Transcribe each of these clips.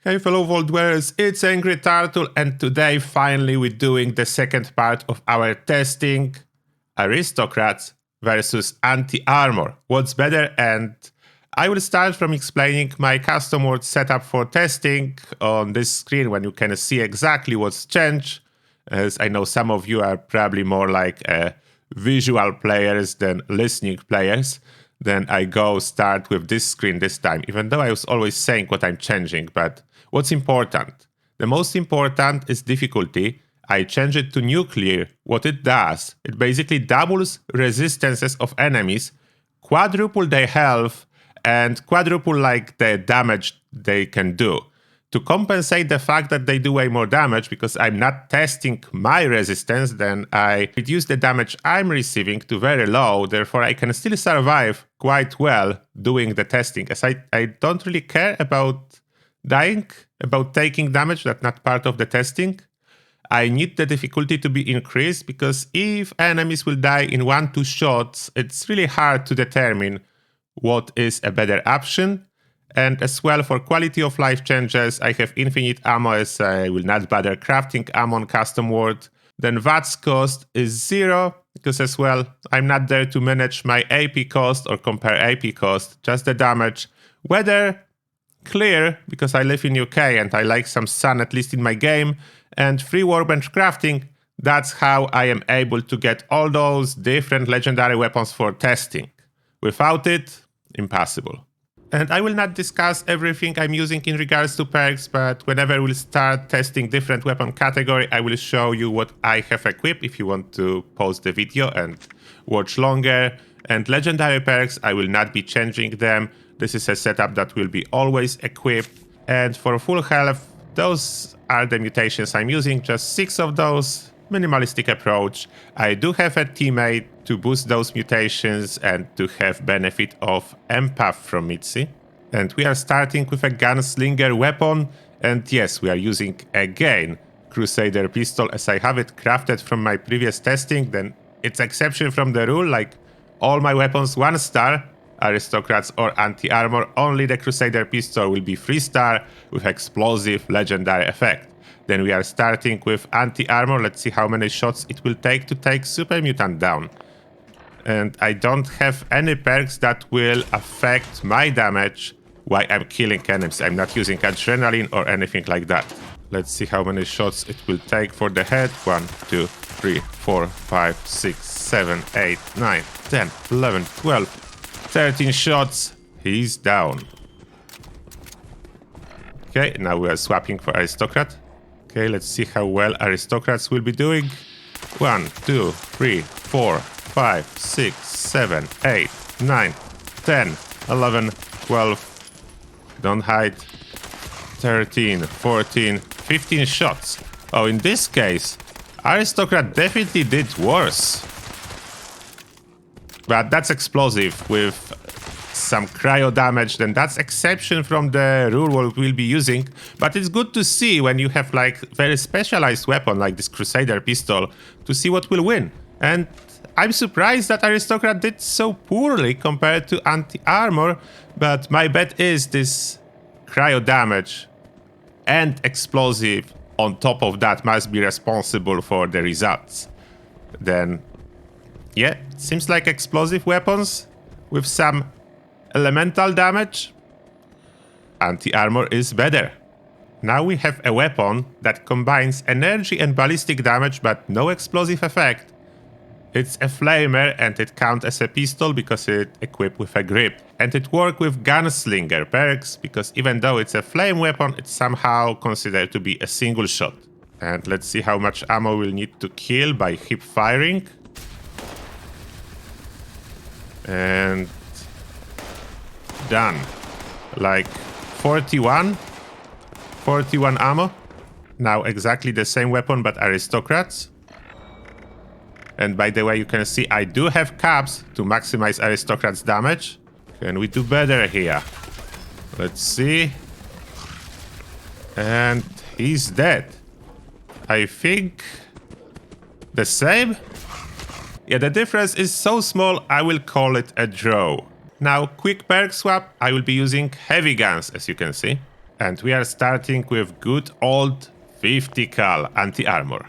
Hey fellow Vault Dwellers, it's Angry Turtle, and today finally we're doing the second part of our testing, Aristocrats versus Anti-Armor. What's better? And I will start from explaining my custom world setup for testing on this screen when you can see exactly what's changed, as I know some of you are probably more like visual players than listening players. Then I go start with this screen this time, even though I was always saying what I'm changing. But what's important? The most important is difficulty. I change it to nuclear. What it does, it basically doubles resistances of enemies, quadruple their health, and quadruple like the damage they can do. To compensate the fact that they do way more damage, because I'm not testing my resistance, then I reduce the damage I'm receiving to very low, therefore I can still survive quite well doing the testing, as I don't really care about dying, about taking damage. That's not part of the testing. I need the difficulty to be increased, because if enemies will die in 1-2 shots, it's really hard to determine what is a better option. And as well, for quality of life changes, I have infinite ammo, as I will not bother crafting ammo on custom world. Then VATS cost is 0, because as well, I'm not there to manage my AP cost or compare AP cost, just the damage. Weather, clear, because I live in UK and I like some sun at least in my game. And free workbench crafting, that's how I am able to get all those different legendary weapons for testing. Without it, impossible. And I will not discuss everything I'm using in regards to perks, but whenever we'll start testing different weapon category, I will show you what I have equipped if you want to pause the video and watch longer. And legendary perks, I will not be changing them. This is a setup that will be always equipped. And for full health, those are the mutations I'm using, just 6 of those. Minimalistic approach. I do have a teammate to boost those mutations and to have benefit of empath from Mitzi. And we are starting with a Gunslinger weapon, and yes, we are using again Crusader pistol, as I have it crafted from my previous testing. Then it's exception from the rule, like all my weapons 1-star, Aristocrats or Anti-Armor, only the Crusader pistol will be 3-star with explosive legendary effect. Then we are starting with Anti-Armor. Let's see how many shots it will take Super Mutant down. And I don't have any perks that will affect my damage while I'm killing enemies. I'm not using adrenaline or anything like that. Let's see how many shots it will take for the head. 1, 2, 3, 4, 5, 6, 7, 8, 9, 10, 11, 12, 13 shots. He's down. Okay, now we are swapping for Aristocrat. Okay, let's see how well Aristocrats will be doing. 1, 2, 3, 4, 5, 6, 7, 8, 9, 10, 11, 12. Don't hide. 13, 14, 15 shots. Oh, in this case, Aristocrat definitely did worse. But that's explosive with some cryo damage, then that's exception from the rule what we'll be using. But it's good to see when you have like very specialized weapon like this Crusader pistol to see what will win. And I'm surprised that Aristocrat did so poorly compared to Anti-Armor, but my bet is this cryo damage and explosive on top of that must be responsible for the results. Then yeah, it seems like explosive weapons with some elemental damage, Anti-Armor is better. Now we have a weapon that combines energy and ballistic damage but no explosive effect. It's a flamer and it counts as a pistol because it's equipped with a grip. And it works with Gunslinger perks because even though it's a flame weapon, it's somehow considered to be a single shot. And let's see how much ammo we'll need to kill by hip firing. And done. Like 41 ammo. Now exactly the same weapon but Aristocrats. And by the way, you can see I do have caps to maximize Aristocrats damage. Can we do better here? Let's see. And he's dead. I think the same? Yeah, the difference is so small I will call it a draw. now quick perk swap. I will be using heavy guns, as you can see. And we are starting with good old 50 cal anti-armor.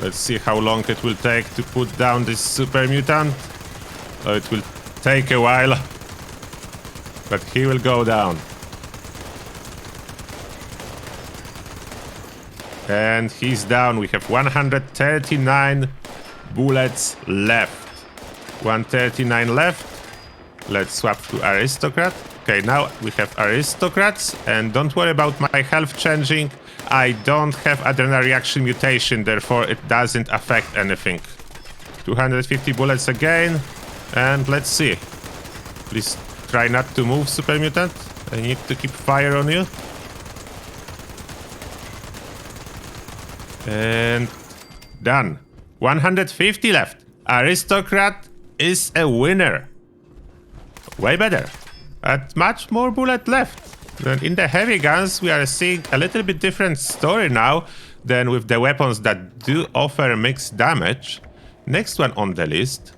Let's see how long it will take to put down this super mutant. Oh, it will take a while, but he will go down. And he's down. We have 139 bullets left. 139 left. Let's swap to Aristocrat. Okay, now we have Aristocrats, and don't worry about my health changing. I don't have adrenal reaction mutation, therefore it doesn't affect anything. 250 bullets again, and let's see. Please try not to move, Super Mutant. I need to keep fire on you. And done. 150 left. Aristocrat is a winner. Way better. But much more bullet left. Then in the heavy guns, we are seeing a little bit different story now than with the weapons that do offer mixed damage. Next one on the list,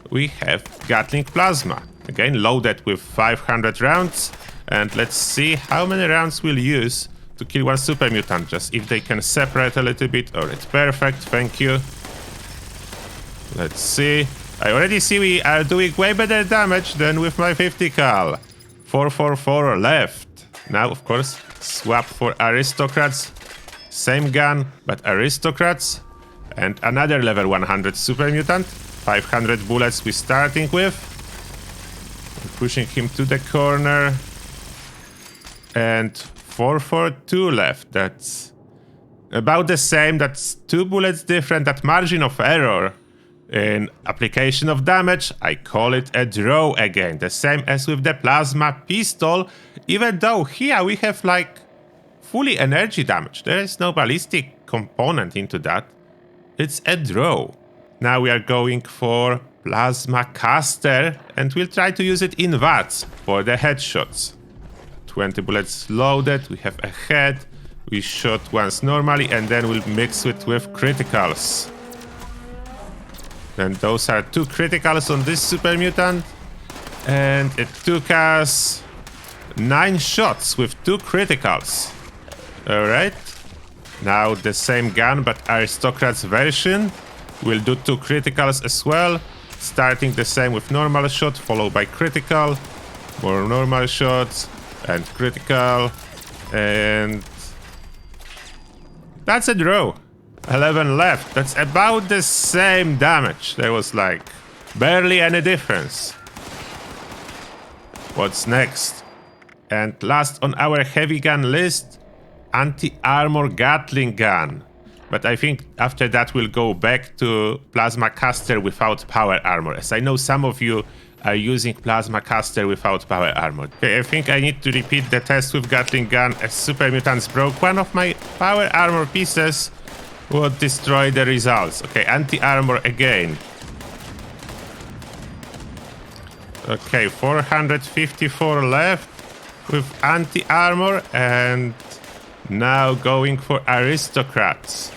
we have Gatling Plasma. Again, loaded with 500 rounds. And let's see how many rounds we'll use to kill one super mutant. Just if they can separate a little bit. Alright, perfect, thank you. Let's see. I already see we are doing way better damage than with my 50 cal. 444 left. Now, of course, swap for Aristocrats. Same gun, but Aristocrats. And another level 100 super mutant. 500 bullets we're starting with. I'm pushing him to the corner. And 442 left. That's about the same. That's 2 bullets different. That margin of error in application of damage, I call it a draw again. The same as with the plasma pistol, even though here we have like fully energy damage. There is no ballistic component into that. It's a draw. Now we are going for plasma caster, and we'll try to use it in VATS for the headshots. 20 bullets loaded, we have a head. We shot once normally, and then we'll mix it with criticals. And those are 2 criticals on this super mutant. And it took us 9 shots with 2 criticals. Alright. Now the same gun, but Aristocrat's version. We'll do 2 criticals as well. Starting the same with normal shot, followed by critical. More normal shots. And critical. And that's a draw. 11 left. That's about the same damage. There was like barely any difference. What's next? And last on our heavy gun list, anti-armor Gatling gun. But I think after that we'll go back to plasma caster without power armor, as I know some of you are using plasma caster without power armor. Okay, I think I need to repeat the test with Gatling gun, as super mutants broke one of my power armor pieces. Would destroy the results. Okay, anti-armor again. Okay, 454 left with anti-armor, and now going for Aristocrats.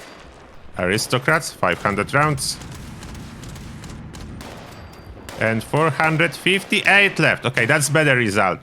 Aristocrats, 500 rounds. And 458 left. Okay, that's better result.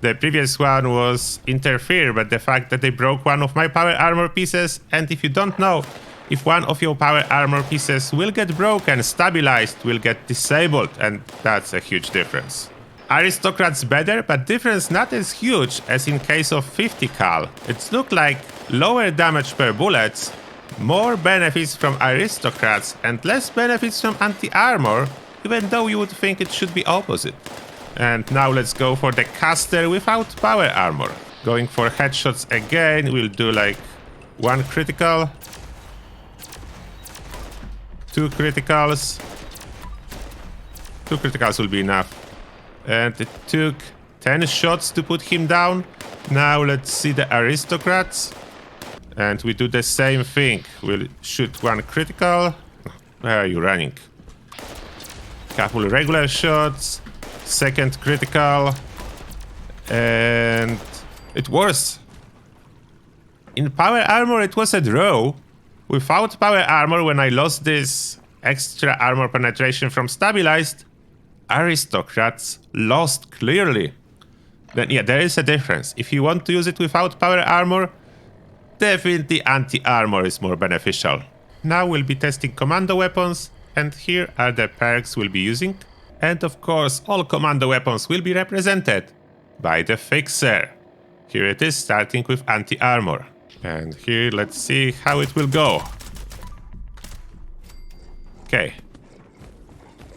The previous one was interfere, but the fact that they broke one of my power armor pieces, and if you don't know, if one of your power armor pieces will get broken, stabilized, will get disabled, and that's a huge difference. Aristocrat's better, but difference not as huge as in case of 50 cal. It looked like lower damage per bullets, more benefits from Aristocrats, and less benefits from anti-armor, even though you would think it should be opposite. And now let's go for the caster without power armor. Going for headshots again, we'll do like 1 critical. 2 criticals. 2 criticals will be enough. And it took 10 shots to put him down. Now let's see the Aristocrats. And we do the same thing. We'll shoot 1 critical. Where are you running? Couple regular shots. 2nd critical. And it was. In power armor it was a draw. Without power armor, when I lost this extra armor penetration from stabilized, Aristocrats lost clearly. Then yeah, there is a difference. If you want to use it without power armor, definitely anti-armor is more beneficial. Now we'll be testing commando weapons, and here are the perks we'll be using. And of course, all commando weapons will be represented by the fixer. Here it is, starting with anti-armor. And here, let's see how it will go. Okay.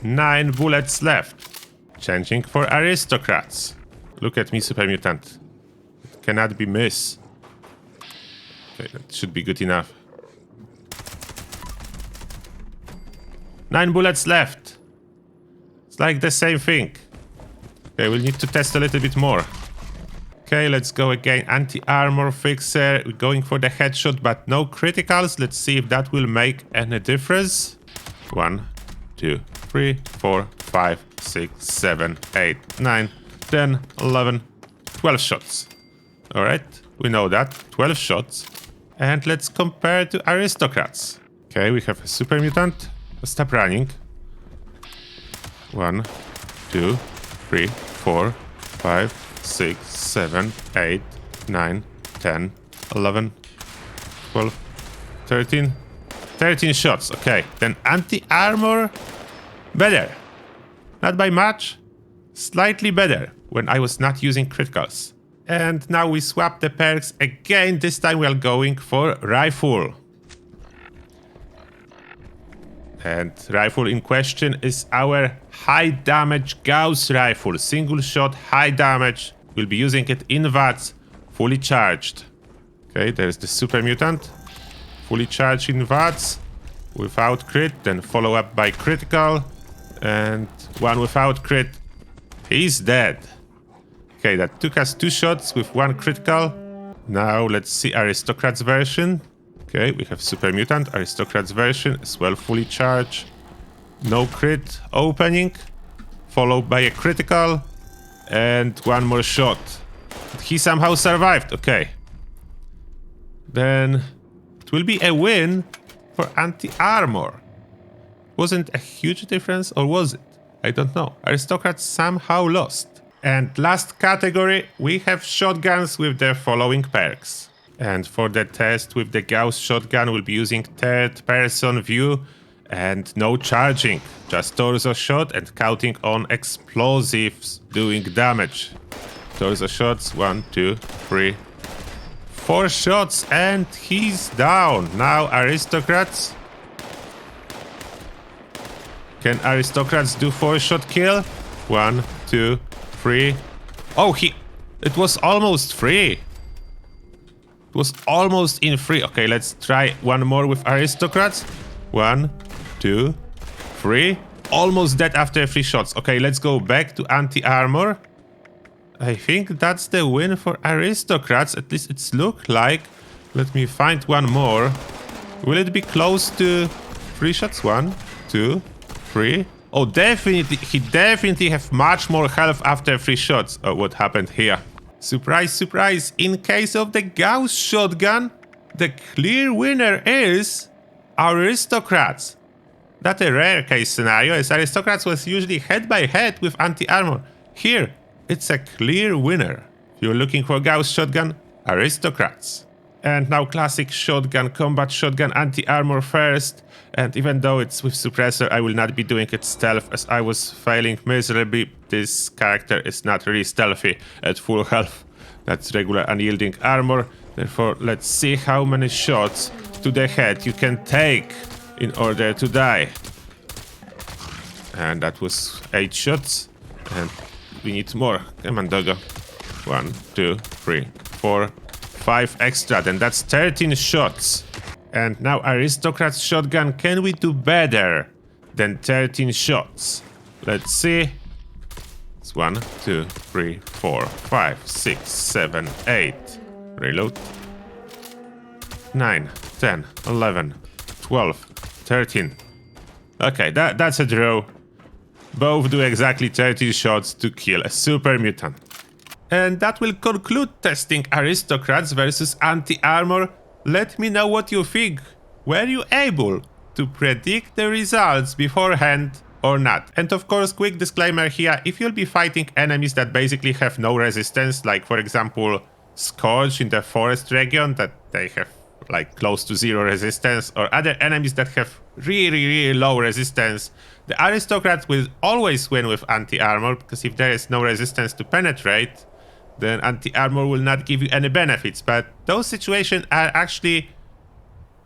9 bullets left. Changing for Aristocrats. Look at me, Super Mutant. It cannot be missed. Okay, that should be good enough. 9 bullets left. It's like the same thing. Okay, we'll need to test a little bit more. Okay, let's go again. Anti-armor fixer. We're going for the headshot, but no criticals. Let's see if that will make any difference. 1, 2, 3, 4, 5, 6, 7, 8, 9, 10, 11, 12 shots. Alright, we know that. 12 shots. And let's compare to Aristocrats. Okay, we have a Super Mutant. Stop running. 1, 2, 3, 4, 5, 6, 7, 8, 9, 10, 11, 12, 13. 13 shots. Okay, then anti-armor, better. Not by much, slightly better when I was not using criticals. And now we swap the perks again. This time we are going for rifle. And rifle in question is our high damage Gauss rifle. Single shot, high damage. We'll be using it in VATS, fully charged. Okay, there's the Super Mutant. Fully charged in VATS, without crit, then follow up by critical. And one without crit. He's dead. Okay, that took us 2 shots with 1 critical. Now let's see Aristocrat's version. Okay, we have Super Mutant, Aristocrat's version as well, fully charged. No crit opening, followed by a critical, and 1 more shot. He somehow survived, okay. Then it will be a win for anti-armor. Wasn't a huge difference, or was it? I don't know. Aristocrats somehow lost. And last category, we have shotguns with the following perks. And for the test with the Gauss shotgun, we'll be using third-person view and no charging. Just torso shot and counting on explosives doing damage. Torso shots, 1, 2, 3, 4 shots, and he's down. Now Aristocrats. Can Aristocrats do 4-shot kill? 1, 2, 3. Oh, it was almost free. It was almost in free. Okay, let's try one more with Aristocrats. 1, 2, 3. Almost dead after 3 shots. Okay, let's go back to anti-armor. I think that's the win for Aristocrats. At least it's look like. Let me find one more. Will it be close to 3 shots? 1, 2, 3. Oh, definitely. He definitely have much more health after 3 shots. Oh, what happened here? Surprise, surprise. In case of the Gauss shotgun, the clear winner is Aristocrats. That's a rare case scenario, as Aristocrats was usually head by head with anti-armor. Here, it's a clear winner. If you're looking for Gauss shotgun, Aristocrats. And now classic shotgun, combat shotgun, anti-armor first. And even though it's with suppressor, I will not be doing it stealth, as I was failing miserably. This character is not really stealthy at full health. That's regular unyielding armor. Therefore, let's see how many shots to the head you can take in order to die. And that was 8 shots. And we need more. Come on, doggo. 1, 2, 3, 4, 5 extra. Then that's 13 shots. And now Aristocrat's shotgun, can we do better than 13 shots? Let's see. It's 1, 2, 3, 4, 5, 6, 7, 8. Reload. 9, 10, 11, 12, 13. Okay, that's a draw. Both do exactly 13 shots to kill a super mutant. And that will conclude testing Aristocrats versus anti-armor. Let me know what you think. Were you able to predict the results beforehand or not. And of course, quick disclaimer here, if you'll be fighting enemies that basically have no resistance, like for example Scourge in the forest region, that they have like close to zero resistance, or other enemies that have really low resistance, the Aristocrat will always win with anti-armor, because if there is no resistance to penetrate, then anti-armor will not give you any benefits. But those situations are actually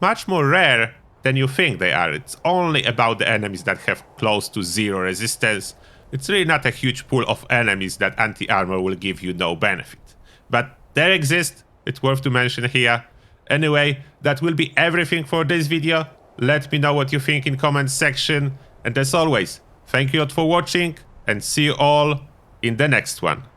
much more rare than you think they are. It's only about the enemies that have close to zero resistance. It's really not a huge pool of enemies that anti-armor will give you no benefit. But there exist, it's worth to mention here. Anyway, that will be everything for this video. Let me know what you think in comments section. And as always, thank you all for watching and see you all in the next one.